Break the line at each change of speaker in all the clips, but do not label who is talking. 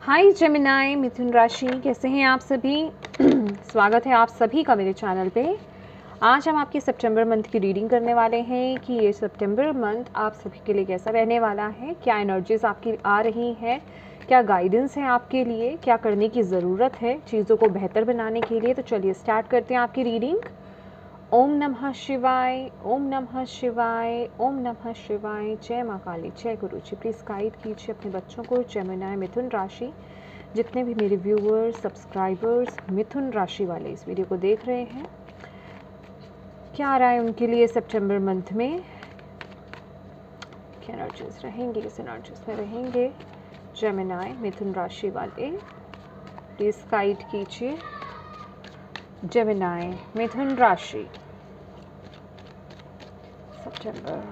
हाय Gemini, मिथुन राशि, कैसे हैं आप सभी। स्वागत है आप सभी का मेरे चैनल पे। आज हम आपके सितंबर मंथ की रीडिंग करने वाले हैं कि ये सितंबर मंथ आप सभी के लिए कैसा रहने वाला है, क्या एनर्जीज आपकी आ रही हैं, क्या गाइडेंस है आपके लिए, क्या करने की ज़रूरत है चीज़ों को बेहतर बनाने के लिए। तो चलिए स्टार्ट करते हैं आपकी रीडिंग। ओम नमः शिवाय, ओम नमः शिवाय, ओम नमः शिवाय। जय माँ काली, जय गुरु जी। प्लीज़ गाइड कीजिए अपने बच्चों को। जेमिनाई मिथुन राशि, जितने भी मेरे व्यूअर्स सब्सक्राइबर्स मिथुन राशि वाले इस वीडियो को देख रहे हैं, क्या आ रहा है उनके लिए सितंबर मंथ में, क्या एनर्जीज रहेंगे, किस एनर्जीज में रहेंगे जेमिनाई मिथुन राशि वाले। प्लीज़ गाइड कीजिए। जेमिनाई मिथुन राशि सितंबर।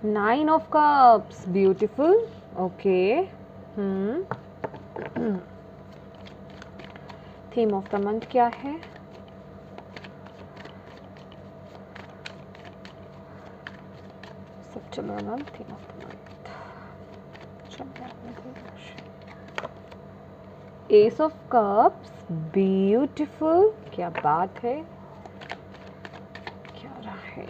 Nine of cups, beautiful. Okay, theme of the month क्या है? सितंबर month, theme of the month. Ace of cups, beautiful, क्या बात है, क्या रहा है?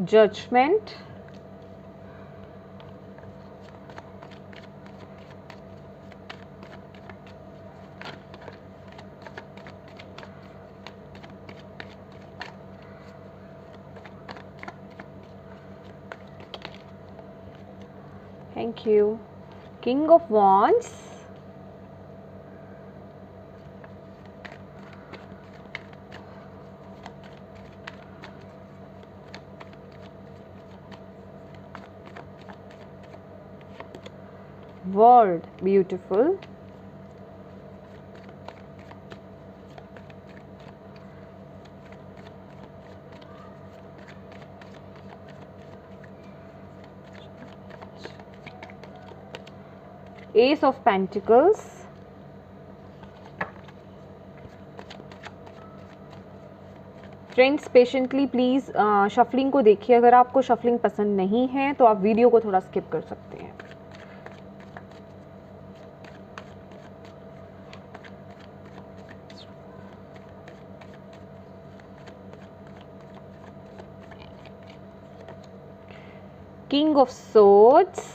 Judgement, thank you. King of wands, world, beautiful. Ace of pentacles, friends patiently please shuffling को देखिए। अगर आपको शफलिंग पसंद नहीं है तो आप वीडियो को थोड़ा स्किप कर सकते हैं। King of swords,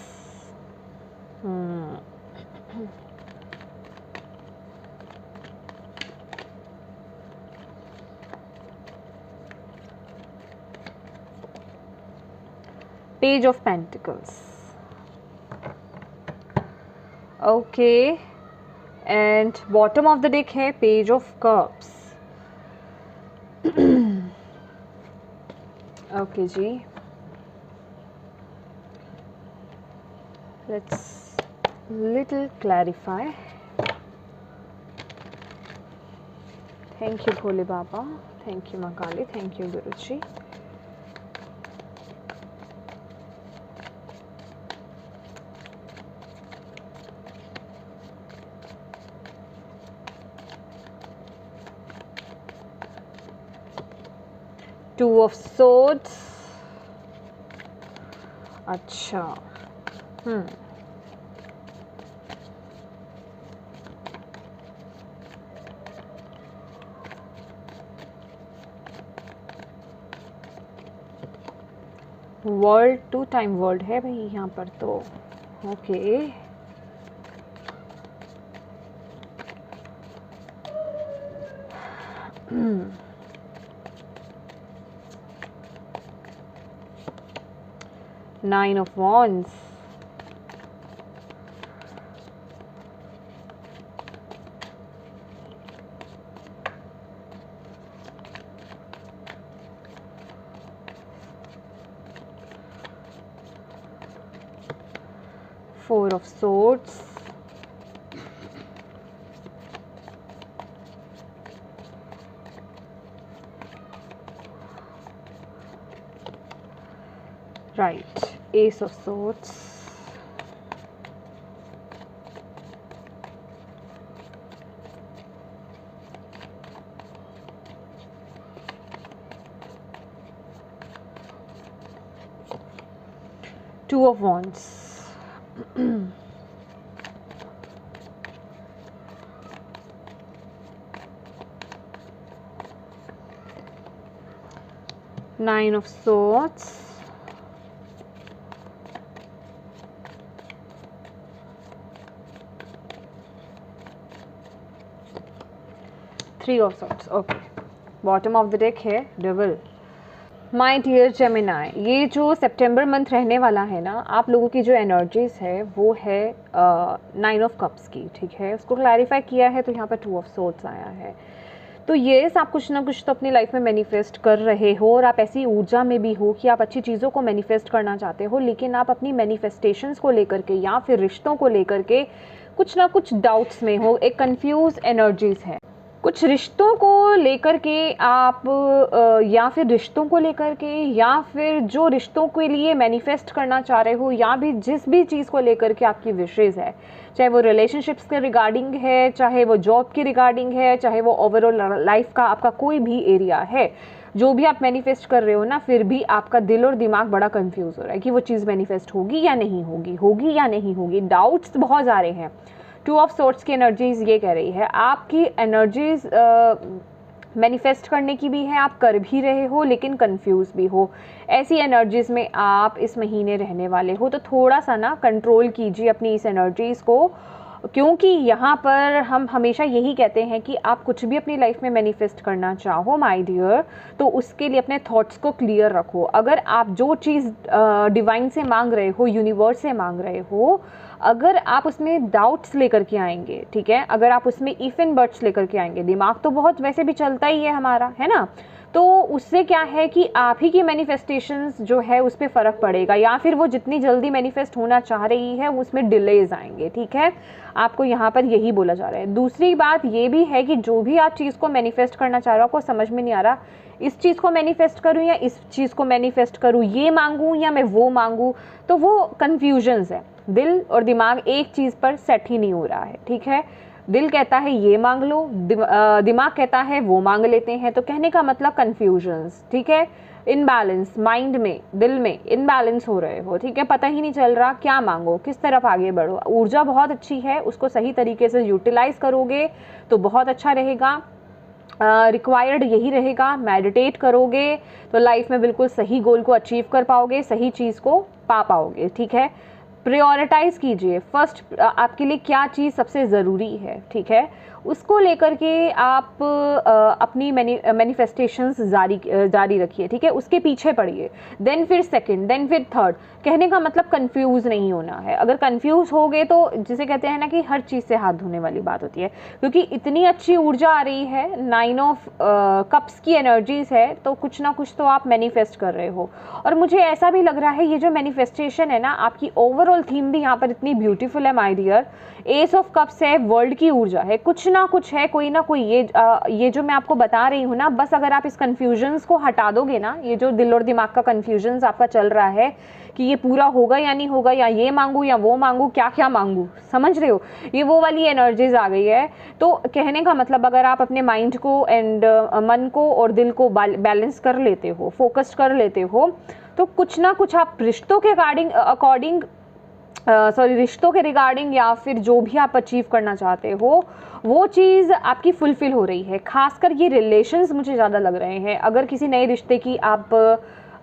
page of pentacles. Okay, and bottom of the deck है पेज ऑफ कप्स। ओके जी, let's little clarify. Thank you Bhole Baba, thank you माँ Kali, thank you guru ji. Two of swords, अच्छा, वर्ल्ड, टू टाइम वर्ल्ड है भाई यहाँ पर तो। Okay, nine of wands, 4 of Swords, right, Ace of Swords, Two of Wands, Nine of Swords, Three of Swords. Okay, bottom of the deck है devil. My dear Gemini, ये जो सितंबर month रहने वाला है ना, आप लोगों की जो एनर्जीज है वो है 9 ऑफ कप्स की, ठीक है। उसको क्लैरिफाई किया है तो यहाँ पर 2 ऑफ सोर्ड्स आया है। तो ये आप कुछ ना कुछ तो अपनी लाइफ में मैनिफेस्ट कर रहे हो, और आप ऐसी ऊर्जा में भी हो कि आप अच्छी चीज़ों को मैनिफेस्ट करना चाहते हो, लेकिन आप अपनी मैनिफेस्टेशंस को लेकर के या फिर रिश्तों को लेकर के कुछ ना कुछ डाउट्स में हो। एक कंफ्यूज एनर्जीज है, कुछ रिश्तों को लेकर के आप या फिर रिश्तों को लेकर के, या फिर जो रिश्तों के लिए मैनिफेस्ट करना चाह रहे हो, या भी जिस भी चीज़ को लेकर के आपकी विशेज़ है, चाहे वो रिलेशनशिप्स के रिगार्डिंग है, चाहे वो जॉब की रिगार्डिंग है, चाहे वो ओवरऑल लाइफ का आपका कोई भी एरिया है, जो भी आप मैनिफेस्ट कर रहे हो ना, फिर भी आपका दिल और दिमाग बड़ा कंफ्यूज हो रहा है कि वो चीज़ मैनिफेस्ट होगी या नहीं होगी, होगी या नहीं होगी। डाउट्स बहुत आ रहे हैं। 2 ऑफ सोर्ड्स की एनर्जीज ये कह रही है आपकी एनर्जीज मैनिफेस्ट करने की भी है, आप कर भी रहे हो लेकिन कंफ्यूज भी हो। ऐसी एनर्जीज में आप इस महीने रहने वाले हो, तो थोड़ा सा ना कंट्रोल कीजिए अपनी इस एनर्जीज को, क्योंकि यहाँ पर हम हमेशा यही कहते हैं कि आप कुछ भी अपनी लाइफ में मैनिफेस्ट करना चाहो माय डियर, तो उसके लिए अपने थॉट्स को क्लियर रखो। अगर आप जो चीज़ डिवाइन से मांग रहे हो, यूनिवर्स से मांग रहे हो, अगर आप उसमें डाउट्स लेकर के आएंगे, ठीक है, अगर आप उसमें इफ एंड बट्स लेकर के आएंगे, दिमाग तो बहुत वैसे भी चलता ही है हमारा, है ना, तो उससे क्या है कि आप ही की मैनिफेस्टेशंस जो है उस पर फ़र्क पड़ेगा, या फिर वो जितनी जल्दी मैनिफेस्ट होना चाह रही है उसमें डिलेज आएंगे, ठीक है। आपको यहाँ पर यही बोला जा रहा है। दूसरी बात ये भी है कि जो भी आप चीज़ को मैनिफेस्ट करना चाह रहे हो, आपको समझ में नहीं आ रहा इस चीज़ को मैनिफेस्ट करूँ या इस चीज़ को मैनिफेस्ट करूँ, ये मांगूँ या मैं वो मांगूँ, तो वो कन्फ्यूजन्स है। दिल और दिमाग एक चीज़ पर सेट ही नहीं हो रहा है, ठीक है। दिल कहता है ये मांग लो, दिमाग कहता है वो मांग लेते हैं, तो कहने का मतलब कन्फ्यूजन्स, ठीक है। इनबैलेंस, माइंड में, दिल में इनबैलेंस हो रहे हो, ठीक है। पता ही नहीं चल रहा क्या मांगो, किस तरफ आगे बढ़ो। ऊर्जा बहुत अच्छी है, उसको सही तरीके से यूटिलाइज करोगे तो बहुत अच्छा रहेगा। रिक्वायर्ड यही रहेगा, मेडिटेट करोगे तो लाइफ में बिल्कुल सही गोल को अचीव कर पाओगे, सही चीज़ को पा पाओगे, ठीक है। प्रायोरिटाइज़ कीजिए फर्स्ट आपके लिए क्या चीज़ सबसे ज़रूरी है, ठीक है, उसको लेकर के आप अपनी मैनिफेस्टेशंस जारी रखिए, ठीक है, उसके पीछे पड़िए। देन फिर सेकंड, देन फिर थर्ड। कहने का मतलब कंफ्यूज नहीं होना है। अगर कंफ्यूज हो गए तो जिसे कहते हैं ना कि हर चीज़ से हाथ धोने वाली बात होती है, क्योंकि इतनी अच्छी ऊर्जा आ रही है, 9 ऑफ कप्स की एनर्जीज है, तो कुछ ना कुछ तो आप मैनिफेस्ट कर रहे हो। और मुझे ऐसा भी लग रहा है ये जो मैनिफेस्टेशन है ना, आपकी ओवरऑल थीम भी यहाँ पर इतनी ब्यूटीफुल है my dear. Ace of cups है, वर्ल्ड की ऊर्जा है, कुछ ना कुछ है, कोई ना कोई ये जो मैं आपको बता रही हूँ ना, बस अगर आप इस कन्फ्यूजन्स को हटा दोगे ना, ये जो दिल और दिमाग का कन्फ्यूजन्स आपका चल रहा है कि ये पूरा होगा या नहीं होगा, या ये मांगू या वो मांगू, क्या क्या मांगू, समझ रहे हो, ये वो वाली एनर्जीज आ गई है। तो कहने का मतलब अगर आप अपने माइंड को एंड मन को और दिल को बैलेंस कर लेते हो, फोकस कर लेते हो, तो कुछ ना कुछ आप रिश्तों के रिश्तों के रिगार्डिंग या फिर जो भी आप अचीव करना चाहते हो वो चीज़ आपकी फुलफिल हो रही है। खासकर ये रिलेशंस मुझे ज़्यादा लग रहे हैं। अगर किसी नए रिश्ते की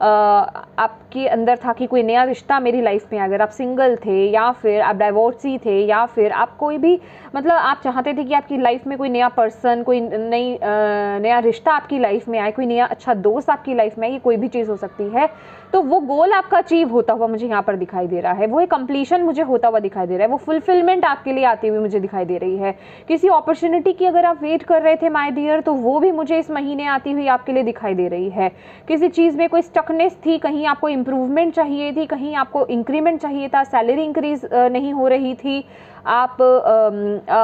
आपके अंदर था कि कोई नया रिश्ता मेरी लाइफ में, अगर आप सिंगल थे या फिर आप डाइवोर्सी थे या फिर आप कोई भी मतलब आप चाहते थे कि आपकी लाइफ में कोई नया पर्सन, कोई नया रिश्ता आपकी लाइफ में आए, कोई नया अच्छा दोस्त आपकी लाइफ में आए, ये कोई भी चीज़ हो सकती है। तो वो गोल आपका अचीव होता हुआ मुझे यहाँ पर दिखाई दे रहा है, वो एक कंप्लीशन मुझे होता हुआ दिखाई दे रहा है, वो फुलफिलमेंट आपके लिए आती हुई मुझे दिखाई दे रही है। किसी अपॉर्चुनिटी की अगर आप वेट कर रहे थे माय डियर, तो वो भी मुझे इस महीने आती हुई आपके लिए दिखाई दे रही है। किसी चीज़ में कोई स्टकनेस थी, कहीं आपको इंप्रूवमेंट चाहिए थी, कहीं आपको इंक्रीमेंट चाहिए था, सैलरी इंक्रीज नहीं हो रही थी, आप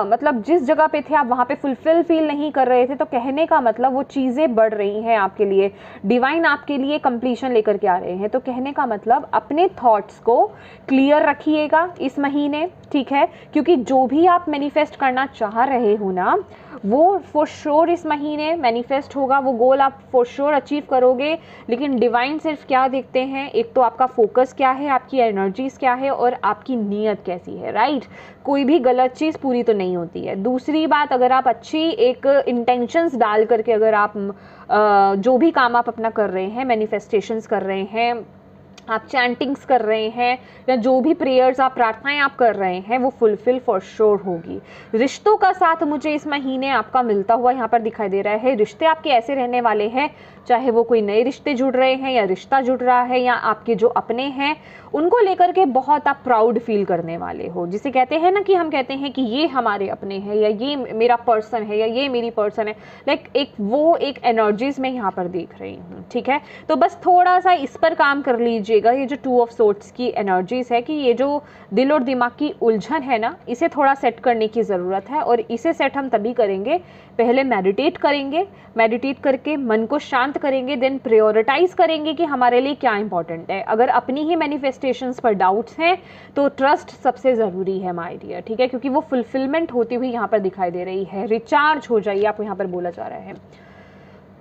मतलब जिस जगह पे थे आप वहाँ पे फुलफिल फील नहीं कर रहे थे, तो कहने का मतलब वो चीज़ें बढ़ रही हैं आपके लिए, डिवाइन आपके लिए कंप्लीशन लेकर के आ रहे हैं। तो कहने का मतलब अपने थॉट्स को क्लियर रखिएगा इस महीने, ठीक है, क्योंकि जो भी आप मैनिफेस्ट करना चाह रहे हो ना, वो फॉर श्योर इस महीने मैनिफेस्ट होगा, वो गोल आप फॉर श्योर अचीव करोगे। लेकिन डिवाइन सिर्फ क्या देखते हैं, एक तो आपका फोकस क्या है, आपकी एनर्जीज क्या है और आपकी नीयत कैसी है, राइट। कोई भी गलत चीज़ पूरी तो नहीं होती है। दूसरी बात, अगर आप अच्छी एक इंटेंशंस डाल करके अगर आप जो भी काम आप अपना कर रहे हैं, मैनिफेस्टेशंस कर रहे हैं, आप चैंटिंग्स कर रहे हैं, या जो भी प्रेयर्स आप प्रार्थनाएं आप कर रहे हैं, वो फुलफिल फॉर श्योर होगी। रिश्तों का साथ मुझे इस महीने आपका मिलता हुआ यहाँ पर दिखाई दे रहा है। रिश्ते आपके ऐसे रहने वाले हैं, चाहे वो कोई नए रिश्ते जुड़ रहे हैं या रिश्ता जुड़ रहा है, या आपके जो अपने हैं उनको लेकर के बहुत आप प्राउड फील करने वाले हो। जिसे कहते हैं ना कि हम कहते हैं कि ये हमारे अपने हैं, या ये मेरा पर्सन है, या ये मेरी पर्सन है, लाइक एक एनर्जीज में यहाँ पर देख रही हूँ, ठीक है। तो बस थोड़ा सा इस पर काम कर लीजिएगा। ये जो 2 ऑफ सोर्ड्स की एनर्जीज है, कि ये जो दिल और दिमाग की उलझन है ना, इसे थोड़ा सेट करने की ज़रूरत है। और इसे सेट हम तभी करेंगे, पहले मेडिटेट करेंगे, मेडिटेट करके मन को शांत करेंगे, देन प्रायोरिटाइज करेंगे कि हमारे लिए क्या इंपॉर्टेंट है। अगर अपनी ही मैनिफेस्टेशंस पर डाउट्स हैं तो ट्रस्ट सबसे ज़रूरी है माय डियर, ठीक है, क्योंकि वो फुलफिलमेंट होती हुई यहाँ पर दिखाई दे रही है। रिचार्ज हो जाइए, आपको यहाँ पर बोला जा रहा है।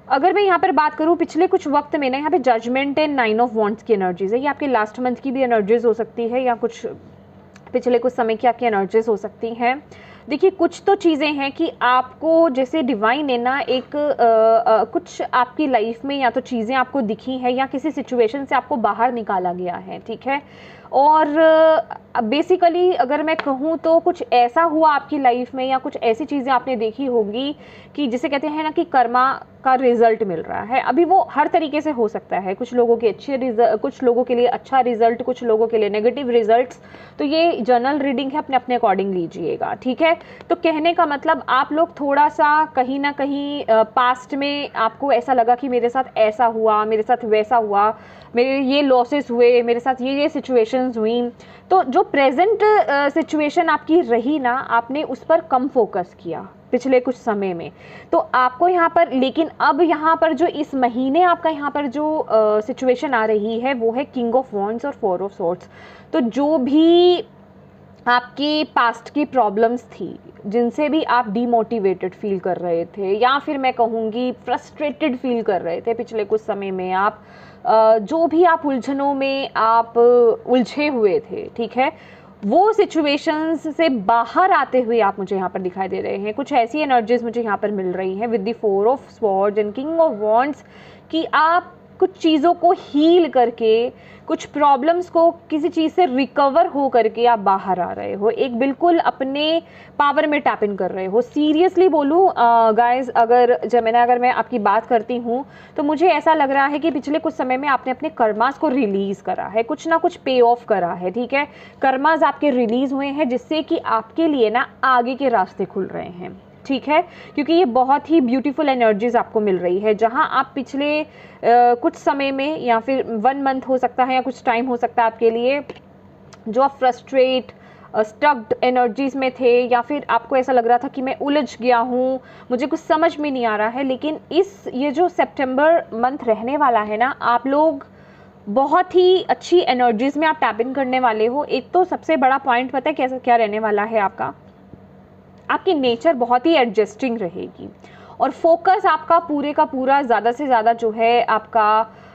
अगर मैं यहाँ पर बात करूँ पिछले कुछ वक्त में ना, यहाँ पे जजमेंट एंड 9 ऑफ वॉन्ड्स की एनर्जीज है। ये आपके लास्ट मंथ की भी एनर्जीज हो सकती है, या कुछ पिछले कुछ समय की आपकी एनर्जीज हो सकती हैं। देखिए, कुछ तो चीज़ें हैं कि आपको जैसे डिवाइन ने ना एक कुछ आपकी लाइफ में या तो चीज़ें आपको दिखी हैं, या किसी सिचुएशन से आपको बाहर निकाला गया है, ठीक है। और बेसिकली अगर मैं कहूँ तो कुछ ऐसा हुआ आपकी लाइफ में, या कुछ ऐसी चीज़ें आपने देखी होंगी कि जिसे कहते हैं ना कि कर्मा का रिजल्ट मिल रहा है। अभी वो हर तरीके से हो सकता है, कुछ लोगों के अच्छे रिजल्ट, कुछ लोगों के लिए अच्छा रिजल्ट, कुछ लोगों के लिए नेगेटिव रिजल्ट्स। तो ये जनरल रीडिंग है, अपने अपने अकॉर्डिंग लीजिएगा, ठीक है। तो कहने का मतलब आप लोग थोड़ा सा कहीं ना कहीं पास्ट में आपको ऐसा लगा कि मेरे साथ ऐसा हुआ, मेरे साथ वैसा हुआ, मेरे ये लॉसेस हुए, मेरे साथ ये सिचुएशंस हुई। तो जो प्रेजेंट सिचुएशन आपकी रही ना, आपने उस पर कम फोकस किया पिछले कुछ समय में, तो आपको यहाँ पर, लेकिन अब यहाँ पर जो इस महीने आपका यहाँ पर जो सिचुएशन आ रही है वो है किंग ऑफ वॉन्ड्स और 4 ऑफ सॉर्ड्स। तो जो भी आपकी पास्ट की प्रॉब्लम्स थी, जिनसे भी आप डीमोटिवेटेड फील कर रहे थे, या फिर मैं कहूँगी फ्रस्ट्रेटेड फील कर रहे थे पिछले कुछ समय में, आप जो भी आप उलझनों में आप उलझे हुए थे, ठीक है, वो सिचुएशंस से बाहर आते हुए आप मुझे यहाँ पर दिखाई दे रहे हैं। कुछ ऐसी एनर्जीज मुझे यहाँ पर मिल रही हैं with the 4 of swords and king of wands, कि आप कुछ चीज़ों को हील करके, कुछ प्रॉब्लम्स को किसी चीज़ से रिकवर हो करके आप बाहर आ रहे हो, एक बिल्कुल अपने पावर में टैप इन कर रहे हो। सीरियसली बोलूँ गाइस, अगर मैं आपकी बात करती हूँ तो मुझे ऐसा लग रहा है कि पिछले कुछ समय में आपने अपने कर्मास को रिलीज़ करा है, कुछ ना कुछ पे ऑफ करा है, ठीक है। कर्मास आपके रिलीज़ हुए हैं, जिससे कि आपके लिए ना आगे के रास्ते खुल रहे हैं, ठीक है, क्योंकि ये बहुत ही ब्यूटीफुल एनर्जीज आपको मिल रही है। जहां आप पिछले कुछ समय में, या फिर 1 मंथ हो सकता है, या कुछ टाइम हो सकता है आपके लिए, जो आप फ्रस्ट्रेट स्टक्ड एनर्जीज में थे, या फिर आपको ऐसा लग रहा था कि मैं उलझ गया हूँ, मुझे कुछ समझ में नहीं आ रहा है। लेकिन ये जो सितंबर मंथ रहने वाला है ना, आप लोग बहुत ही अच्छी एनर्जीज में आप टैप इन करने वाले हो। एक तो सबसे बड़ा पॉइंट पता है कैसा क्या रहने वाला है आपकी नेचर बहुत ही एडजस्टिंग रहेगी, और फोकस आपका पूरे का पूरा ज़्यादा से ज़्यादा जो है आपका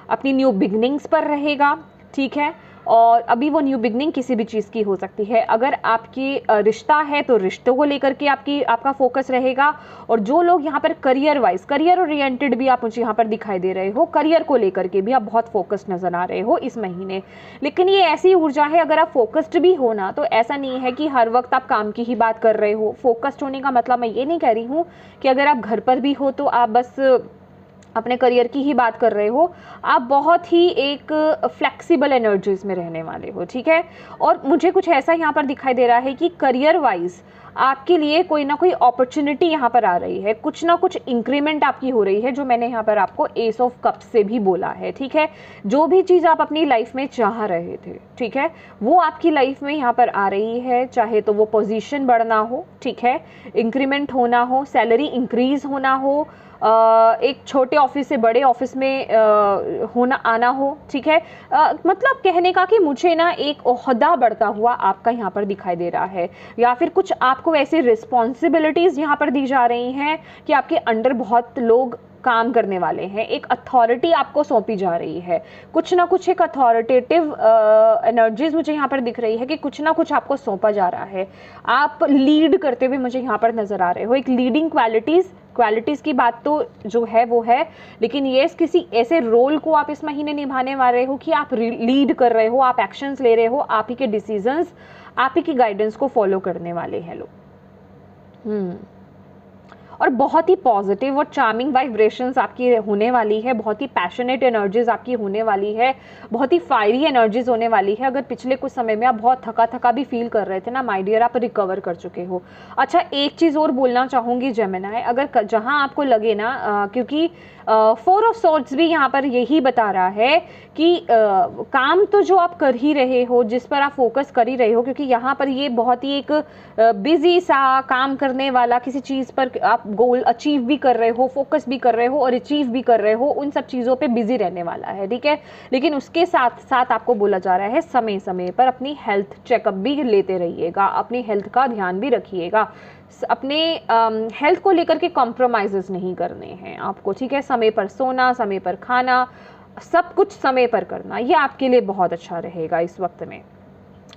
अपनी न्यू बिगनिंग्स पर रहेगा, ठीक है। और अभी वो न्यू बिगनिंग किसी भी चीज़ की हो सकती है। अगर आपकी रिश्ता है तो रिश्तों को लेकर के आपका फोकस रहेगा। और जो लोग यहाँ पर करियर ओरिएंटेड भी आप मुझे यहाँ पर दिखाई दे रहे हो, करियर को लेकर के भी आप बहुत फोकस्ड नजर आ रहे हो इस महीने। लेकिन ये ऐसी ऊर्जा है, अगर आप फोकस्ड भी हो ना, तो ऐसा नहीं है कि हर वक्त आप काम की ही बात कर रहे हो। फोकस्ड होने का मतलब मैं ये नहीं कह रही हूँ कि अगर आप घर पर भी हो तो आप बस अपने करियर की ही बात कर रहे हो। आप बहुत ही एक फ्लेक्सिबल एनर्जीज में रहने वाले हो, ठीक है। और मुझे कुछ ऐसा यहाँ पर दिखाई दे रहा है कि करियर वाइज आपके लिए कोई ना कोई अपॉर्चुनिटी यहाँ पर आ रही है, कुछ ना कुछ इंक्रीमेंट आपकी हो रही है, जो मैंने यहाँ पर आपको एस ऑफ कप्स से भी बोला है, ठीक है। जो भी चीज़ आप अपनी लाइफ में चाह रहे थे, ठीक है, वो आपकी लाइफ में यहाँ पर आ रही है। चाहे तो वो पोजीशन बढ़ना हो, ठीक है, इंक्रीमेंट होना हो, सैलरी इंक्रीज होना हो, एक छोटे ऑफिस से बड़े ऑफिस में होना आना हो, ठीक है। मतलब कहने का कि मुझे ना एक ओहदा बढ़ता हुआ आपका यहाँ पर दिखाई दे रहा है, या फिर कुछ आपको ऐसी रिस्पॉन्सिबिलिटीज़ यहाँ पर दी जा रही हैं कि आपके अंडर बहुत लोग काम करने वाले हैं, एक अथॉरिटी आपको सौंपी जा रही है। कुछ ना कुछ एक अथॉरिटेटिव एनर्जीज मुझे यहाँ पर दिख रही है कि कुछ ना कुछ आपको सौंपा जा रहा है। आप लीड करते हुए मुझे यहाँ पर नजर आ रहे हो। एक लीडिंग क्वालिटीज़ की बात तो जो है वो है, लेकिन ये किसी ऐसे रोल को आप इस महीने निभाने वाले हो कि आप लीड कर रहे हो, आप एक्शंस ले रहे हो, आप ही के डिसीजंस, आप ही की गाइडेंस को फॉलो करने वाले हैं लोग। और बहुत ही पॉजिटिव और चार्मिंग वाइब्रेशंस आपकी होने वाली है, बहुत ही पैशनेट एनर्जीज आपकी होने वाली है, बहुत ही फायरी एनर्जीज होने वाली है। अगर पिछले कुछ समय में आप बहुत थका भी फील कर रहे थे ना माय डियर, आप रिकवर कर चुके हो। अच्छा, एक चीज़ और बोलना चाहूँगी जेमिनी, अगर जहाँ आपको लगे ना, क्योंकि 4 ऑफ सॉर्ड्स भी यहाँ पर यही बता रहा है कि काम तो जो आप कर ही रहे हो, जिस पर आप फोकस कर ही रहे हो, क्योंकि यहाँ पर ये बहुत ही एक बिजी सा काम करने वाला, किसी चीज़ पर आप गोल अचीव भी कर रहे हो, फोकस भी कर रहे हो और अचीव भी कर रहे हो, उन सब चीज़ों पे बिजी रहने वाला है, ठीक है। लेकिन उसके साथ साथ आपको बोला जा रहा है समय समय पर अपनी हेल्थ चेकअप भी लेते रहिएगा, अपनी हेल्थ का ध्यान भी रखिएगा, अपने हेल्थ को लेकर के कॉम्प्रोमाइज़ेस नहीं करने हैं आपको, ठीक है। समय पर सोना, समय पर खाना, सब कुछ समय पर करना, ये आपके लिए बहुत अच्छा रहेगा इस वक्त में।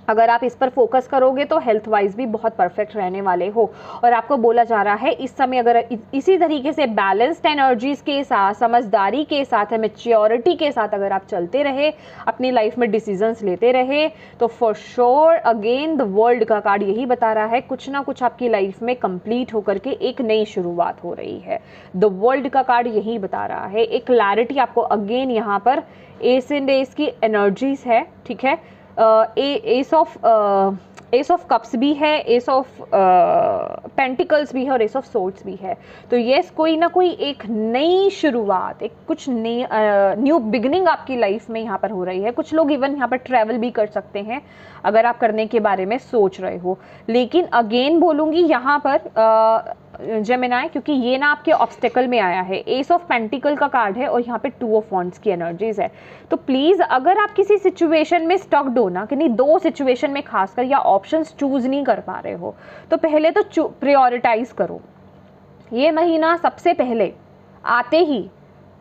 अगर आप इस पर फोकस करोगे तो हेल्थ वाइज भी बहुत परफेक्ट रहने वाले हो। और आपको बोला जा रहा है इस समय अगर इसी तरीके से बैलेंस्ड एनर्जीज के साथ, समझदारी के साथ, मैच्योरिटी के साथ अगर आप चलते रहे, अपनी लाइफ में डिसीजंस लेते रहे, तो for sure again the world का कार्ड यही बता रहा है, कुछ ना कुछ आपकी लाइफ में कंप्लीट होकर के एक नई शुरुआत हो रही है। द वर्ल्ड का कार्ड यही बता रहा है, एक क्लैरिटी आपको अगेन यहाँ पर एस एंड एस की एनर्जीज है, ठीक है। एस ऑफ कप्स भी है, एस ऑफ पेंटिकल्स भी है और एस ऑफ सोर्ड्स भी है। तो यस, कोई ना कोई एक नई शुरुआत, एक कुछ नई न्यू बिगनिंग आपकी लाइफ में यहाँ पर हो रही है। कुछ लोग इवन यहाँ पर ट्रैवल भी कर सकते हैं अगर आप करने के बारे में सोच रहे हो। लेकिन अगेन बोलूँगी यहाँ पर जेमिनी, क्योंकि ये ना आपके ऑब्स्टेकल में आया है, एस ऑफ पेंटिकल का कार्ड है और यहाँ पे 2 ऑफ वॉन्ड्स की एनर्जीज है। तो प्लीज़ अगर आप किसी सिचुएशन में स्टक्ड हो ना, कि नहीं 2 सिचुएशन में खासकर, या ऑप्शंस चूज नहीं कर पा रहे हो, तो पहले तो प्रायोरिटाइज करो। ये महीना सबसे पहले आते ही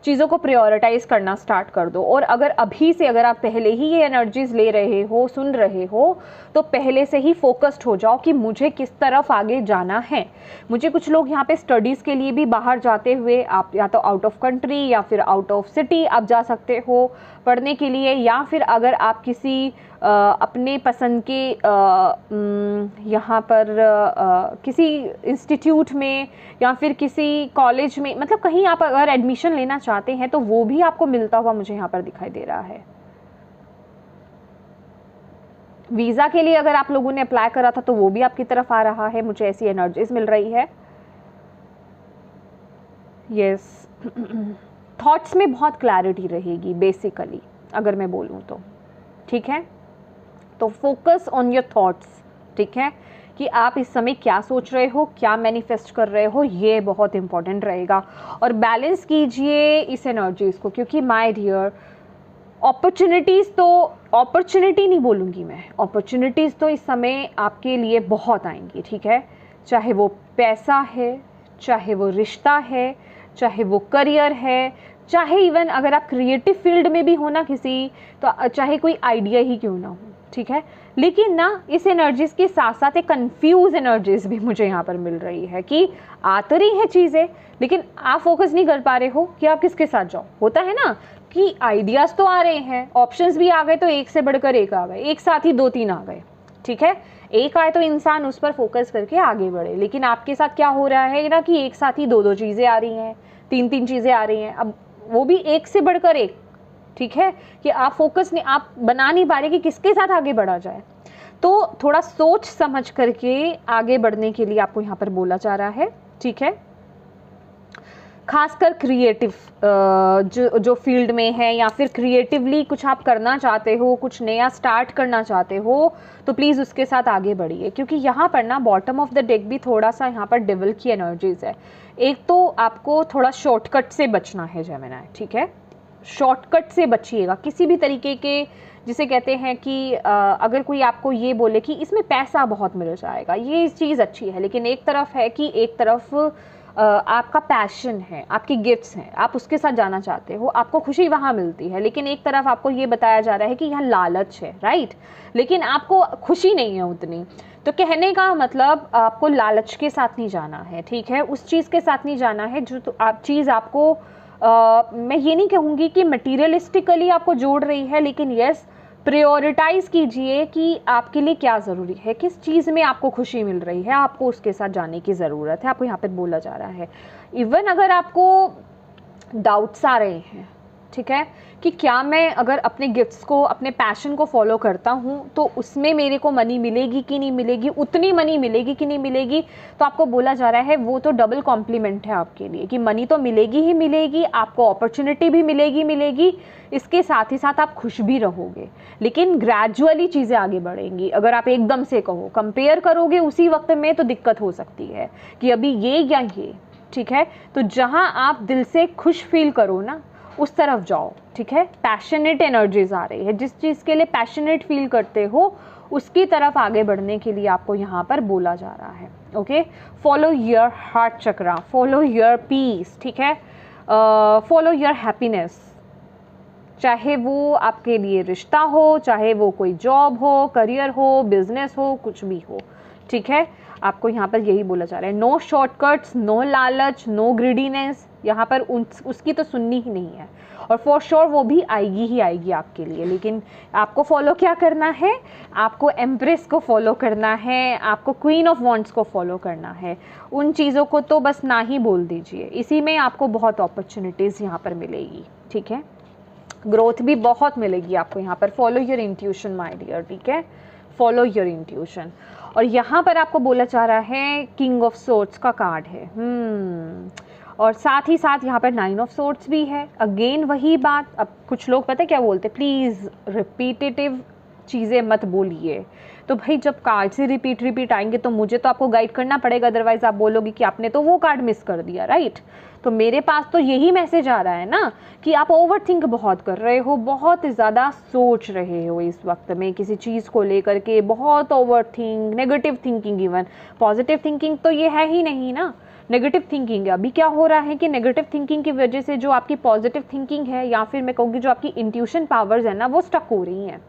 चीज़ों को प्रायोरिटाइज करना स्टार्ट कर दो। और अगर अभी से, अगर आप पहले ही ये एनर्जीज ले रहे हो, सुन रहे हो, तो पहले से ही फोकस्ड हो जाओ कि मुझे किस तरफ आगे जाना है। मुझे कुछ लोग यहाँ पे स्टडीज़ के लिए भी बाहर जाते हुए, आप या तो आउट ऑफ कंट्री या फिर आउट ऑफ सिटी आप जा सकते हो पढ़ने के लिए, या फिर अगर आप किसी अपने पसंद के यहाँ पर किसी इंस्टीट्यूट में या फिर किसी कॉलेज में, मतलब कहीं आप अगर एडमिशन लेना चाहते हैं तो वो भी आपको मिलता हुआ मुझे यहाँ पर दिखाई दे रहा है। वीज़ा के लिए अगर आप लोगों ने अप्लाई करा था तो वो भी आपकी तरफ आ रहा है, मुझे ऐसी एनर्जीज मिल रही है। यस, थॉट्स में बहुत क्लैरिटी रहेगी बेसिकली, अगर मैं बोलूँ तो, ठीक है। तो फोकस ऑन योर थॉट्स, ठीक है, कि आप इस समय क्या सोच रहे हो, क्या मैनिफेस्ट कर रहे हो, ये बहुत इंपॉर्टेंट रहेगा। और बैलेंस कीजिए इस एनर्जीज को, क्योंकि माय डियर अपॉर्चुनिटीज़ तो, अपॉर्चुनिटी नहीं बोलूँगी मैं, अपॉर्चुनिटीज़ तो इस समय आपके लिए बहुत आएंगी, ठीक है। चाहे वो पैसा है, चाहे वो रिश्ता है, चाहे वो करियर है, चाहे इवन अगर आप क्रिएटिव फील्ड में भी हो ना किसी, तो चाहे कोई आइडिया ही क्यों ना हो, ठीक है। लेकिन ना इस एनर्जीज के साथ साथ एक कंफ्यूज एनर्जीज भी मुझे यहाँ पर मिल रही है कि आ तो रही है चीज़ें, लेकिन आप फोकस नहीं कर पा रहे हो कि आप किसके साथ जाओ। होता है ना कि आइडियाज़ तो आ रहे हैं, ऑप्शंस भी आ गए, तो एक से बढ़कर एक आ गए, एक साथ ही 2-3 आ गए, ठीक है। एक आए तो इंसान उस पर फोकस करके आगे बढ़े, लेकिन आपके साथ क्या हो रहा है ना कि एक साथ ही 2-2 चीज़ें आ रही हैं, 3-3 चीज़ें आ रही हैं, अब वो भी एक से बढ़कर एक, ठीक है, कि आप फोकस नहीं, आप बना नहीं पा रहे कि किसके साथ आगे बढ़ा जाए। तो थोड़ा सोच समझ करके आगे बढ़ने के लिए आपको यहाँ पर बोला जा रहा है, ठीक है। खासकर क्रिएटिव जो फील्ड में है, या फिर क्रिएटिवली कुछ आप करना चाहते हो, कुछ नया स्टार्ट करना चाहते हो, तो प्लीज़ उसके साथ आगे बढ़िए, क्योंकि यहाँ पर ना बॉटम ऑफ द डेक भी थोड़ा सा यहाँ पर डेविल की एनर्जीज है। एक तो आपको थोड़ा शॉर्टकट से बचना है जेमिनी, ठीक है। शॉर्टकट से बचिएगा किसी भी तरीके के, जिसे कहते हैं कि अगर कोई आपको ये बोले कि इसमें पैसा बहुत मिल जाएगा, ये चीज़ अच्छी है, लेकिन एक तरफ है कि एक तरफ आपका पैशन है, आपकी गिफ्ट्स हैं, आप उसके साथ जाना चाहते हो, आपको खुशी वहाँ मिलती है, लेकिन एक तरफ आपको ये बताया जा रहा है कि यहाँ लालच है, राइट, लेकिन आपको खुशी नहीं है उतनी। तो कहने का मतलब आपको लालच के साथ नहीं जाना है, ठीक है, उस चीज़ के साथ नहीं जाना है जो आप चीज़ आपको मैं ये नहीं कहूँगी कि मटीरियलिस्टिकली आपको जोड़ रही है, लेकिन यस, प्रायोरिटाइज़ कीजिए कि आपके लिए क्या ज़रूरी है, किस चीज़ में आपको खुशी मिल रही है, आपको उसके साथ जाने की ज़रूरत है, आपको यहाँ पे बोला जा रहा है। इवन अगर आपको डाउट्स आ रहे हैं, ठीक है, कि क्या मैं अगर अपने गिफ्ट्स को, अपने पैशन को फॉलो करता हूँ तो उसमें मेरे को मनी मिलेगी कि नहीं मिलेगी, उतनी मनी मिलेगी कि नहीं मिलेगी, तो आपको बोला जा रहा है वो तो डबल कॉम्प्लीमेंट है आपके लिए कि मनी तो मिलेगी ही मिलेगी, आपको अपॉर्चुनिटी भी मिलेगी, इसके साथ ही साथ आप खुश भी रहोगे, लेकिन ग्रेजुअली चीज़ें आगे बढ़ेंगी। अगर आप एकदम से कहो, कंपेयर करोगे उसी वक्त में, तो दिक्कत हो सकती है कि अभी ये या ये, ठीक है। तो जहाँ आप दिल से खुश फील करो ना, उस तरफ जाओ, ठीक है। पैशनेट एनर्जीज आ रही है, जिस चीज़ के लिए पैशनेट फील करते हो उसकी तरफ आगे बढ़ने के लिए आपको यहाँ पर बोला जा रहा है, okay. Follow your heart chakra, follow your peace, ठीक है, फॉलो योर हैप्पीनेस, चाहे वो आपके लिए रिश्ता हो, चाहे वो कोई जॉब हो, करियर हो, बिजनेस हो, कुछ भी हो, ठीक है। आपको यहाँ पर यही बोला जा रहा है, नो शॉर्टकट्स, नो लालच, नो ग्रीडीनेस, यहाँ पर उसकी तो सुननी ही नहीं है, और फॉर श्योर वो भी आएगी ही आएगी आपके लिए, लेकिन आपको फॉलो क्या करना है, आपको एम्प्रेस को फॉलो करना है, आपको क्वीन ऑफ वॉन्ड्स को फॉलो करना है। उन चीज़ों को तो बस ना ही बोल दीजिए, इसी में आपको बहुत अपॉर्चुनिटीज़ यहाँ पर मिलेगी, ठीक है, ग्रोथ भी बहुत मिलेगी आपको यहाँ पर। Follow your intuition my dear, ठीक है, फॉलो योर इंट्यूशन। और यहाँ पर आपको बोला जा रहा है किंग ऑफ सोर्ड्स का कार्ड है, और साथ ही साथ यहाँ पर 9 ऑफ सोर्ड्स भी है। अगेन वही बात, अब कुछ लोग पता है क्या बोलते हैं, प्लीज़ रिपीटेटिव चीज़ें मत बोलिए। तो भाई जब कार्ड से रिपीट आएंगे तो मुझे तो आपको गाइड करना पड़ेगा, अदरवाइज आप बोलोगे कि आपने तो वो कार्ड मिस कर दिया, राइट। तो मेरे पास तो यही मैसेज आ रहा है ना कि आप ओवर थिंक बहुत कर रहे हो, बहुत ज़्यादा सोच रहे हो इस वक्त में किसी चीज़ को लेकर के, बहुत over think, negative thinking, even positive thinking तो ये है ही नहीं ना, नेगेटिव थिंकिंग है। अभी क्या हो रहा है कि नेगेटिव थिंकिंग की वजह से जो आपकी पॉजिटिव थिंकिंग है, या फिर मैं कहूँगी जो आपकी इंट्यूशन पावर्स है ना, वो स्टक हो रही हैं।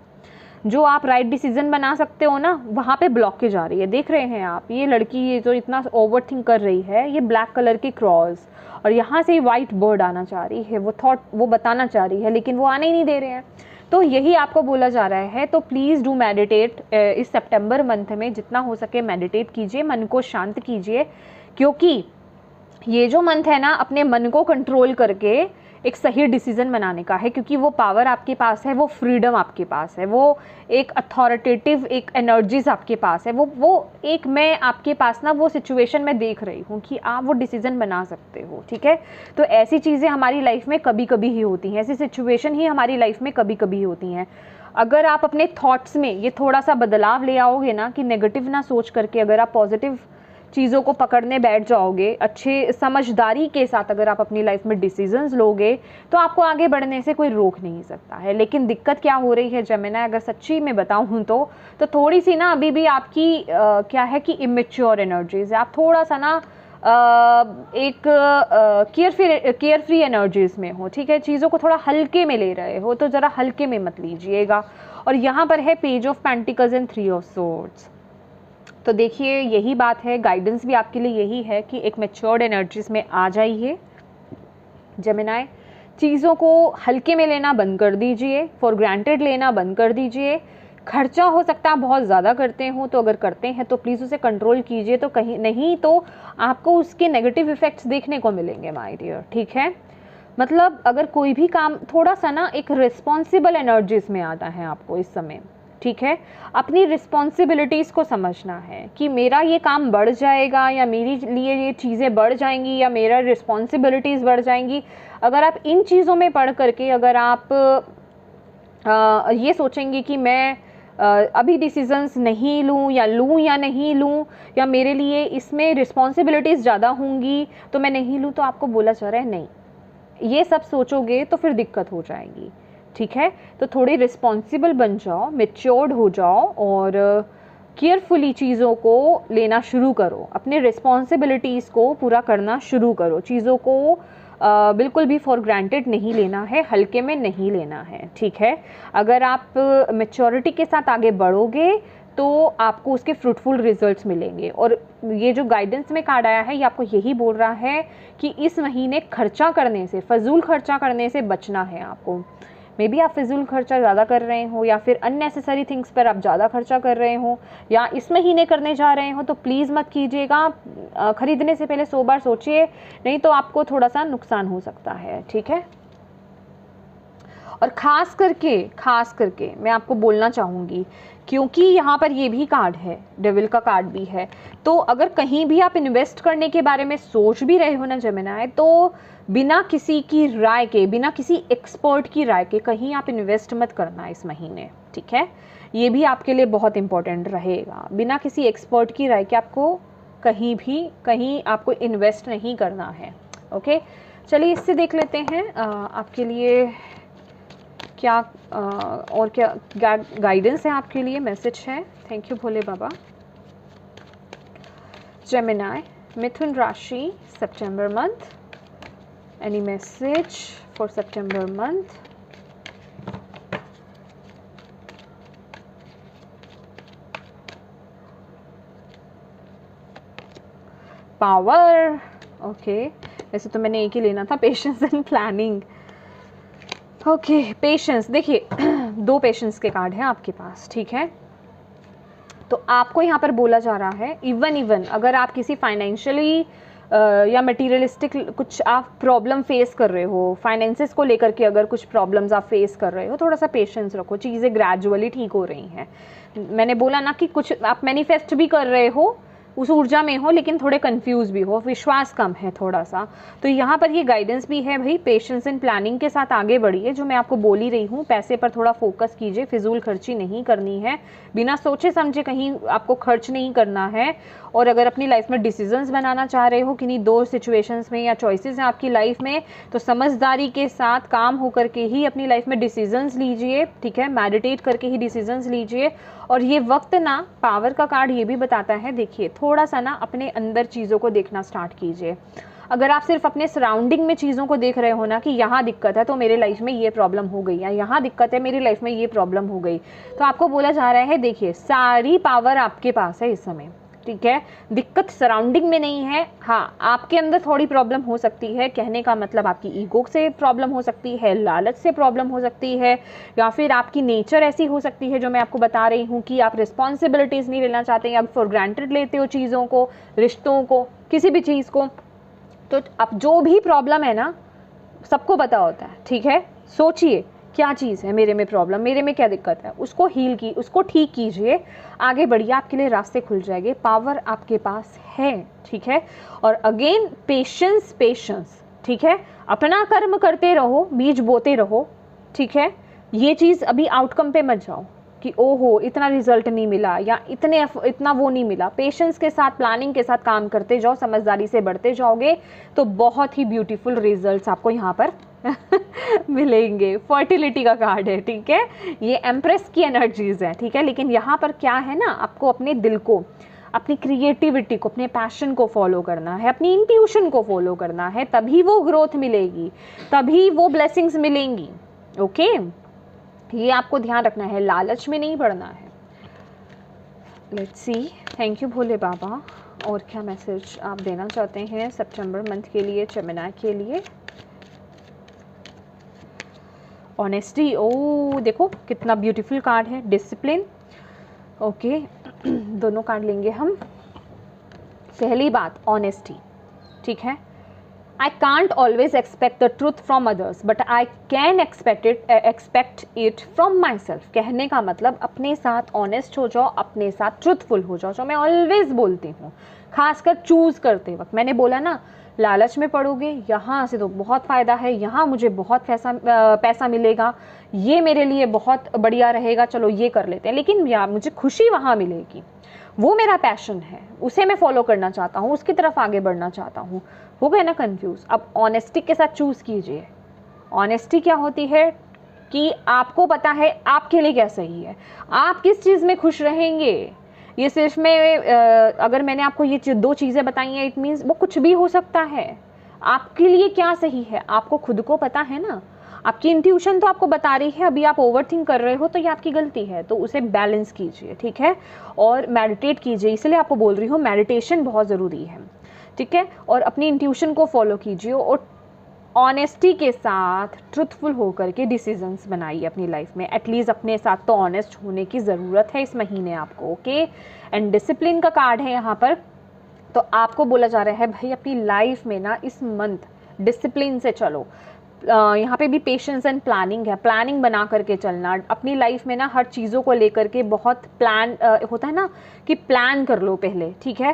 जो आप राइट डिसीजन बना सकते हो ना, वहाँ पे ब्लॉकेज आ रही है। देख रहे हैं आप, ये लड़की ये जो इतना ओवर थिंक कर रही है, ये ब्लैक कलर की क्रॉस और यहाँ से वाइट बर्ड आना चाह रही है, वो थॉट वो बताना चाह रही है, लेकिन वो आने ही नहीं दे रहे हैं। तो यही आपको बोला जा रहा है। तो प्लीज़ डू मेडिटेट, इस सितंबर मंथ में जितना हो सके मेडिटेट कीजिए, मन को शांत कीजिए, क्योंकि ये जो मंथ है ना, अपने मन को कंट्रोल करके एक सही डिसीजन बनाने का है, क्योंकि वो पावर आपके पास है, वो फ्रीडम आपके पास है, वो एक अथॉरिटेटिव एक एनर्जीज आपके पास है, वो एक मैं आपके पास ना वो सिचुएशन में देख रही हूँ कि आप वो डिसीजन बना सकते हो, ठीक है। तो ऐसी चीज़ें हमारी लाइफ में कभी कभी ही होती हैं, ऐसी सिचुएशन ही हमारी लाइफ में कभी कभी होती हैं। अगर आप अपने थॉट्स में ये थोड़ा सा बदलाव ले आओगे ना, कि नेगेटिव ना सोच करके अगर आप पॉजिटिव चीज़ों को पकड़ने बैठ जाओगे, अच्छे समझदारी के साथ अगर आप अपनी लाइफ में डिसीजंस लोगे, तो आपको आगे बढ़ने से कोई रोक नहीं सकता है। लेकिन दिक्कत क्या हो रही है जेमिनी, अगर सच्ची में बताऊँ तो थोड़ी सी ना अभी भी आपकी क्या है कि इमेच्योर एनर्जीज है, आप थोड़ा सा ना एक केयर फ्री एनर्जीज में हो, ठीक है, चीज़ों को थोड़ा हल्के में ले रहे हो तो ज़रा हल्के में मत लीजिएगा। और यहाँ पर है page of pentacles and 3 of swords. तो देखिए यही बात है, गाइडेंस भी आपके लिए यही है कि एक मैच्योर्ड एनर्जीज में आ जाइए जेमिनी। चीज़ों को हल्के में लेना बंद कर दीजिए, फॉर ग्रांटेड लेना बंद कर दीजिए। खर्चा हो सकता है आप बहुत ज़्यादा करते हो, तो अगर करते हैं तो प्लीज़ उसे कंट्रोल कीजिए, तो कहीं नहीं तो आपको उसके नेगेटिव इफ़ेक्ट्स देखने को मिलेंगे माय डियर, ठीक है। मतलब अगर कोई भी काम थोड़ा सा ना एक रिस्पॉन्सिबल एनर्जीज में आता है आपको इस समय, ठीक है। अपनी रिस्पॉन्सिबिलिटीज़ को समझना है कि मेरा ये काम बढ़ जाएगा या मेरे लिए ये चीज़ें बढ़ जाएंगी या मेरा रिस्पॉन्सिबिलिटीज़ बढ़ जाएंगी। अगर आप इन चीज़ों में पढ़ करके अगर आप ये सोचेंगे कि मैं अभी डिसीजंस नहीं लूँ या नहीं लूँ, या मेरे लिए इसमें रिस्पॉन्सिबिलिटीज़ ज़्यादा होंगी तो मैं नहीं लूँ, तो आपको बोला जा रहा है नहीं, ये सब सोचोगे तो फिर दिक्कत हो जाएगी, ठीक है। तो थोड़ी रिस्पॉन्सिबल बन जाओ, मैच्योर्ड हो जाओ और केयरफुली चीज़ों को लेना शुरू करो, अपने रिस्पॉन्सिबिलिटीज़ को पूरा करना शुरू करो, चीज़ों को बिल्कुल भी फॉर ग्रांटेड नहीं लेना है, हल्के में नहीं लेना है, ठीक है। अगर आप मैच्योरिटी के साथ आगे बढ़ोगे तो आपको उसके फ्रूटफुल रिजल्ट्स मिलेंगे। और ये जो गाइडेंस में कार्ड आया है ये आपको यही बोल रहा है कि इस महीने खर्चा करने से, फजूल खर्चा करने से बचना है आपको। मे बी आप फिजूल खर्चा ज़्यादा कर रहे हो या फिर अननेसेसरी थिंग्स पर आप ज़्यादा खर्चा कर रहे हो या इस महीने करने जा रहे हो, तो प्लीज़ मत कीजिएगा। ख़रीदने से पहले 100 बार सोचिए, नहीं तो आपको थोड़ा सा नुकसान हो सकता है, ठीक है। और ख़ास करके मैं आपको बोलना चाहूँगी, क्योंकि यहाँ पर ये भी कार्ड है, डेविल का कार्ड भी है, तो अगर कहीं भी आप इन्वेस्ट करने के बारे में सोच भी रहे हो ना जेमिनी, तो बिना किसी की राय के, बिना किसी एक्सपर्ट की राय के कहीं आप इन्वेस्ट मत करना इस महीने, ठीक है। ये भी आपके लिए बहुत इंपॉर्टेंट रहेगा, बिना किसी एक्सपर्ट की राय के आपको कहीं आपको इन्वेस्ट नहीं करना है, ओके। चलिए इससे देख लेते हैं आपके लिए क्या और क्या गाइडेंस है आपके लिए, मैसेज है। Thank you Bhole Baba. Gemini, मिथुन राशि, September month, any message for September month. Power, okay, वैसे तो मैंने एक ही लेना था, patience and planning. Okay, patience, देखिए 2 पेशेंस के कार्ड हैं आपके पास, ठीक है। तो आपको यहाँ पर बोला जा रहा है इवन अगर आप किसी फाइनेंशियली या मटेरियलिस्टिक कुछ आप प्रॉब्लम फेस कर रहे हो, फाइनेंसेस को लेकर के अगर कुछ प्रॉब्लम्स आप फेस कर रहे हो, थोड़ा सा पेशेंस रखो, चीज़ें ग्रेजुअली ठीक हो रही हैं। मैंने बोला ना कि कुछ आप मैनिफेस्ट भी कर रहे हो, उस ऊर्जा में हो, लेकिन थोड़े कंफ्यूज भी हो, विश्वास कम है थोड़ा सा, तो यहाँ पर ये गाइडेंस भी है भाई, पेशेंस एंड प्लानिंग के साथ आगे बढ़िए। जो मैं आपको बोल ही रही हूँ, पैसे पर थोड़ा फोकस कीजिए, फिजूल खर्ची नहीं करनी है, बिना सोचे समझे कहीं आपको खर्च नहीं करना है। और अगर अपनी लाइफ में डिसीजंस बनाना चाह रहे हो किन्हीं 2 सिचुएशंस में या चॉइसेस हैं आपकी लाइफ में, तो समझदारी के साथ काम होकर के ही अपनी लाइफ में डिसीजंस लीजिए, ठीक है, मेडिटेट करके ही डिसीजंस लीजिए। और ये वक्त ना, पावर का कार्ड ये भी बताता है, देखिए थोड़ा सा ना अपने अंदर चीज़ों को देखना स्टार्ट कीजिए। अगर आप सिर्फ अपने सराउंडिंग में चीज़ों को देख रहे हो ना कि यहाँ दिक्कत है तो मेरे लाइफ में ये प्रॉब्लम हो गई, या यहाँ दिक्कत है मेरी लाइफ में ये प्रॉब्लम हो गई, तो आपको बोला जा रहा है देखिए सारी पावर आपके पास है इस समय, ठीक है। दिक्कत सराउंडिंग में नहीं है, हाँ आपके अंदर थोड़ी प्रॉब्लम हो सकती है, कहने का मतलब आपकी ईगो से प्रॉब्लम हो सकती है, लालच से प्रॉब्लम हो सकती है, या फिर आपकी नेचर ऐसी हो सकती है जो मैं आपको बता रही हूँ कि आप रिस्पॉन्सिबिलिटीज़ नहीं लेना चाहते, या फॉर ग्रांटेड लेते हो चीज़ों को, रिश्तों को, किसी भी चीज़ को। तो अब जो भी प्रॉब्लम है ना, सबको पता होता है, ठीक है। सोचिए क्या चीज़ है मेरे में प्रॉब्लम, मेरे में क्या दिक्कत है, उसको ठीक कीजिए, आगे बढ़िए, आपके लिए रास्ते खुल जाएंगे, पावर आपके पास है, ठीक है। और अगेन पेशेंस, ठीक है, अपना कर्म करते रहो, बीज बोते रहो, ठीक है। ये चीज़ अभी आउटकम पे मत जाओ कि ओहो इतना रिजल्ट नहीं मिला या इतना वो नहीं मिला। पेशेंस के साथ, प्लानिंग के साथ काम करते जाओ, समझदारी से बढ़ते जाओगे तो बहुत ही ब्यूटीफुल रिजल्ट्स आपको यहाँ पर मिलेंगे। फर्टिलिटी का कार्ड है, ठीक है, ये एम्प्रेस की एनर्जीज है, ठीक है। लेकिन यहाँ पर क्या है ना, आपको अपने दिल को, अपनी क्रिएटिविटी को, अपने पैशन को फॉलो करना है, अपनी इंट्यूशन को फॉलो करना है, तभी वो ग्रोथ मिलेगी, तभी वो ब्लेसिंग्स मिलेंगी। ओके, ये आपको ध्यान रखना है, लालच में नहीं पड़ना है। Let's see, thank you Bhole बाबा। और क्या मैसेज आप देना चाहते हैं सितंबर मंथ के लिए, जेमिनी के लिए? ऑनेस्टी, ओ देखो कितना ब्यूटीफुल कार्ड है। डिसिप्लिन, ओके दोनों कार्ड लेंगे हम। पहली बात ऑनेस्टी, ठीक है। I can't always expect the truth from others but I can expect it from my self. कहने का मतलब अपने साथ ऑनेस्ट हो जाओ, अपने साथ ट्रूथफुल हो जाओ, जो मैं ऑलवेज बोलती हूँ, खासकर चूज करते वक्त। मैंने बोला ना, लालच में पड़ोगे, यहाँ से तो बहुत फ़ायदा है, यहाँ मुझे बहुत पैसा मिलेगा, ये मेरे लिए बहुत बढ़िया रहेगा, चलो ये कर लेते हैं, लेकिन यार मुझे खुशी वहाँ मिलेगी, वो मेरा पैशन है, उसे मैं फॉलो करना चाहता हूँ, उसकी तरफ आगे बढ़ना चाहता हूँ। हो गए ना कंफ्यूज? अब ऑनेस्टी के साथ चूज़ कीजिए। ऑनेस्टी क्या होती है कि आपको पता है आपके लिए क्या सही है, आप किस चीज़ में खुश रहेंगे। ये सिर्फ मैं अगर मैंने आपको ये दो चीज़ें बताई हैं, इट मीन्स वो कुछ भी हो सकता है। आपके लिए क्या सही है आपको खुद को पता है ना। आपकी इंट्यूशन तो आपको बता रही है, अभी आप ओवरथिंक कर रहे हो तो ये आपकी गलती है, तो उसे बैलेंस कीजिए, ठीक है। और मेडिटेट कीजिए, इसलिए आपको बोल रही हूँ मेडिटेशन बहुत ज़रूरी है, ठीक है। और अपनी इंट्यूशन को फॉलो कीजिए और ऑनेस्टी के साथ ट्रुथफुल होकर के डिसीजंस बनाइए अपनी लाइफ में। एटलीस्ट अपने साथ तो ऑनेस्ट होने की ज़रूरत है इस महीने आपको, ओके। एंड डिसिप्लिन का कार्ड है यहाँ पर, तो आपको बोला जा रहा है भाई अपनी लाइफ में ना इस मंथ डिसिप्लिन से चलो। यहाँ पे भी पेशेंस एंड प्लानिंग है, प्लानिंग बना करके चलना अपनी लाइफ में ना, हर चीज़ों को लेकर के बहुत प्लान होता है ना कि प्लान कर लो पहले, ठीक है।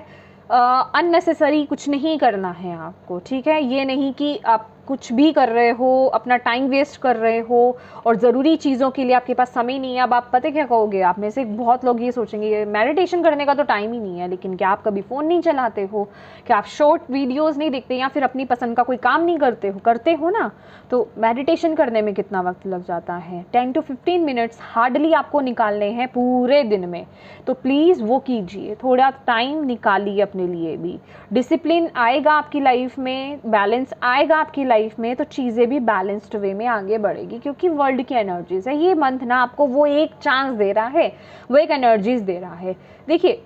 अननेसेसरी कुछ नहीं करना है आपको, ठीक है। ये नहीं कि आप कुछ भी कर रहे हो, अपना टाइम वेस्ट कर रहे हो और ज़रूरी चीज़ों के लिए आपके पास समय नहीं है। अब आप पता क्या कहोगे, आप में से बहुत लोग ये सोचेंगे मेडिटेशन करने का तो टाइम ही नहीं है, लेकिन क्या आप कभी फ़ोन नहीं चलाते हो, क्या आप शॉर्ट वीडियोज़ नहीं देखते, या फिर अपनी पसंद का कोई काम नहीं करते हो ना। तो मेडिटेशन करने में कितना वक्त लग जाता है, 10 to 15 मिनट्स हार्डली आपको निकालने हैं पूरे दिन में। तो प्लीज़ वो कीजिए, थोड़ा टाइम निकालिए अपने लिए भी। डिसिप्लिन आएगा आपकी लाइफ में, बैलेंस आएगा आपकी लाइफ में, तो चीज़ें भी बैलेंस्ड वे में आगे बढ़ेगी, क्योंकि वर्ल्ड की एनर्जीज है। ये मंथ ना आपको वो एक चांस दे रहा है, वो एक एनर्जीज दे रहा है। देखिए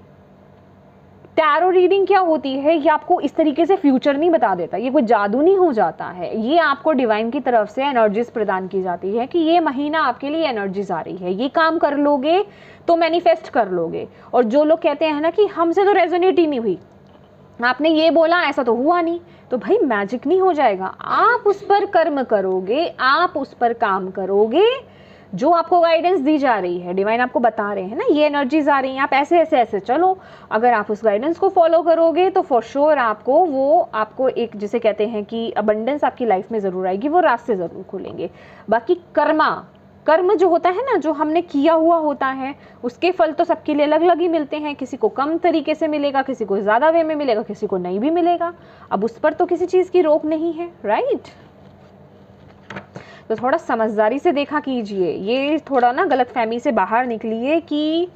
टैरो रीडिंग क्या होती है, ये आपको इस तरीके से फ्यूचर नहीं बता देता, ये कोई जादू नहीं हो जाता है। ये आपको डिवाइन की तरफ से एनर्जीज प्रदान की जाती है कि ये महीना आपके लिए एनर्जीज आ रही है, ये काम कर लोगे तो मैनिफेस्ट कर लोगे। और जो लोग कहते हैं ना कि हमसे तो रेजोनेट ही नहीं हुई, आपने ये बोला ऐसा तो हुआ नहीं, तो भाई मैजिक नहीं हो जाएगा। आप उस पर कर्म करोगे, आप उस पर काम करोगे, जो आपको गाइडेंस दी जा रही है, डिवाइन आपको बता रहे हैं ना ये एनर्जीज आ रही हैं, आप ऐसे ऐसे ऐसे चलो। अगर आप उस गाइडेंस को फॉलो करोगे तो फॉर श्योर आपको एक जिसे कहते हैं कि अबंडेंस आपकी लाइफ में ज़रूर आएगी, वो रास्ते ज़रूर खुलेंगे। बाकी कर्म जो होता है ना, जो हमने किया हुआ होता है, उसके फल तो सबके लिए अलग अलग ही मिलते हैं। किसी को कम तरीके से मिलेगा, किसी को ज़्यादा वे में मिलेगा, किसी को नहीं भी मिलेगा। अब उस पर तो किसी चीज़ की रोक नहीं है, राइट। तो थोड़ा समझदारी से देखा कीजिए, ये थोड़ा ना गलतफहमी से बाहर निकलिए कि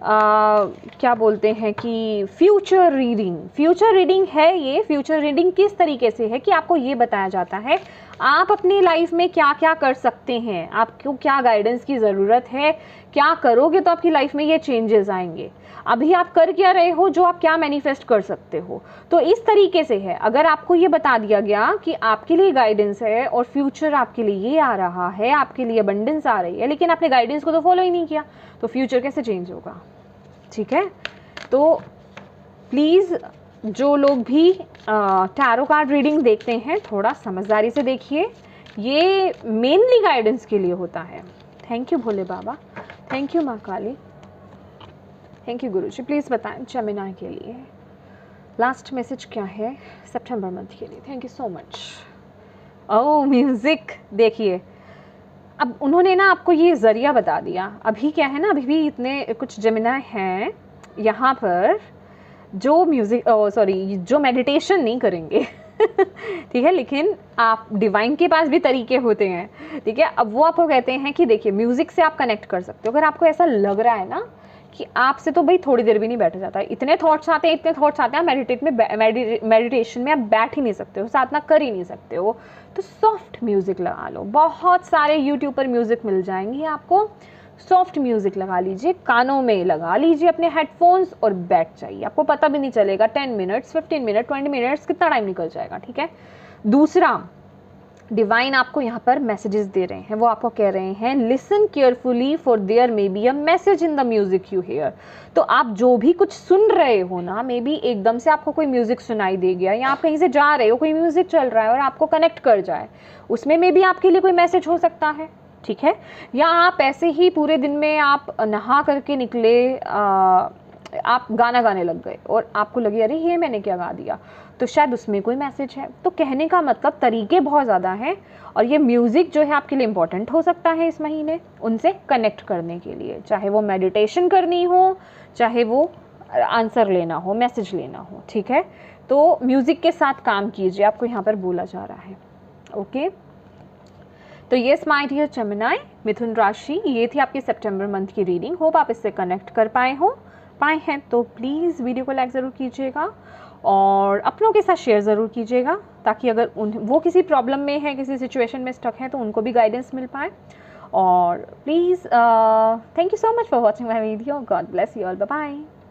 क्या बोलते हैं कि फ्यूचर रीडिंग है। ये फ्यूचर रीडिंग किस तरीके से है कि आपको ये बताया जाता है आप अपनी लाइफ में क्या क्या कर सकते हैं, आपको क्या गाइडेंस की ज़रूरत है, क्या करोगे तो आपकी लाइफ में ये चेंजेस आएंगे, अभी आप कर क्या रहे हो, जो आप क्या मैनिफेस्ट कर सकते हो। तो इस तरीके से है, अगर आपको ये बता दिया गया कि आपके लिए गाइडेंस है और फ्यूचर आपके लिए ये आ रहा है, आपके लिए अबंडेंस आ रही है, लेकिन आपने गाइडेंस को तो फॉलो ही नहीं किया, तो फ्यूचर कैसे चेंज होगा, ठीक है। तो प्लीज़ जो लोग भी टैरो कार्ड रीडिंग देखते हैं थोड़ा समझदारी से देखिए, ये मेनली गाइडेंस के लिए होता है। Thank you Bhole Baba, thank you माँ Kali, thank you Guruji. Please बताएं जेमिनी के लिए लास्ट मैसेज क्या है सितंबर मंथ के लिए। Thank you so much. Oh music देखिए, अब उन्होंने ना आपको ये ज़रिया बता दिया। अभी क्या है ना, अभी भी इतने कुछ जेमिनी हैं यहाँ पर जो जो मेडिटेशन नहीं करेंगे ठीक है, लेकिन आप डिवाइन के पास भी तरीके होते हैं, ठीक है। अब वो आपको कहते हैं कि देखिए म्यूज़िक से आप कनेक्ट कर सकते हो। अगर आपको ऐसा लग रहा है ना कि आपसे तो भाई थोड़ी देर भी नहीं बैठा जाता है, इतने थॉट्स आते हैं, इतने थॉट्स आते हैं, मेडिटेशन में आप बैठ ही नहीं सकते हो, साधना कर ही नहीं सकते हो। तो सॉफ्ट म्यूज़िक लगा लो, बहुत सारे यूट्यूब पर म्यूज़िक मिल जाएंगे आपको, सॉफ्ट म्यूज़िक लगा लीजिए, कानों में लगा लीजिए अपने हेडफोन्स और बैठ जाइए, आपको पता भी नहीं चलेगा 10 मिनट्स 15 मिनट 20 मिनट्स कितना टाइम निकल जाएगा, ठीक है। दूसरा, डिवाइन आपको यहाँ पर मैसेजेस दे रहे हैं, वो आपको कह रहे हैं listen carefully for there may be a message in the music you hear. तो आप जो भी कुछ सुन रहे हो ना, मे बी एकदम से आपको कोई म्यूजिक सुनाई दे गया, या आप कहीं से जा रहे हो, कोई म्यूजिक चल रहा है और आपको कनेक्ट कर जाए, उसमें मे बी आपके लिए कोई मैसेज हो सकता है, ठीक है। या आप ऐसे ही पूरे दिन में आप नहा करके निकले, आप गाना गाने लग गए और आपको लगे अरे ये मैंने क्या गा दिया, तो शायद उसमें कोई मैसेज है। तो कहने का मतलब तरीके बहुत ज़्यादा हैं, और ये म्यूज़िक जो है आपके लिए इम्पॉर्टेंट हो सकता है इस महीने उनसे कनेक्ट करने के लिए, चाहे वो मेडिटेशन करनी हो, चाहे वो आंसर लेना हो, मैसेज लेना हो, ठीक है। तो म्यूज़िक के साथ काम कीजिए, आपको यहाँ पर बोला जा रहा है, ओके। तो येस माय डियर जेमिनी, मिथुन राशि, ये थी आपकी सितंबर मंथ की रीडिंग। होप आप इससे कनेक्ट कर पाए हैं तो प्लीज़ वीडियो को लाइक ज़रूर कीजिएगा और अपनों के साथ शेयर ज़रूर कीजिएगा, ताकि अगर वो किसी प्रॉब्लम में है, किसी सिचुएशन में स्टक है, तो उनको भी गाइडेंस मिल पाए। और please thank you so much for watching my video. God bless you all, bye bye.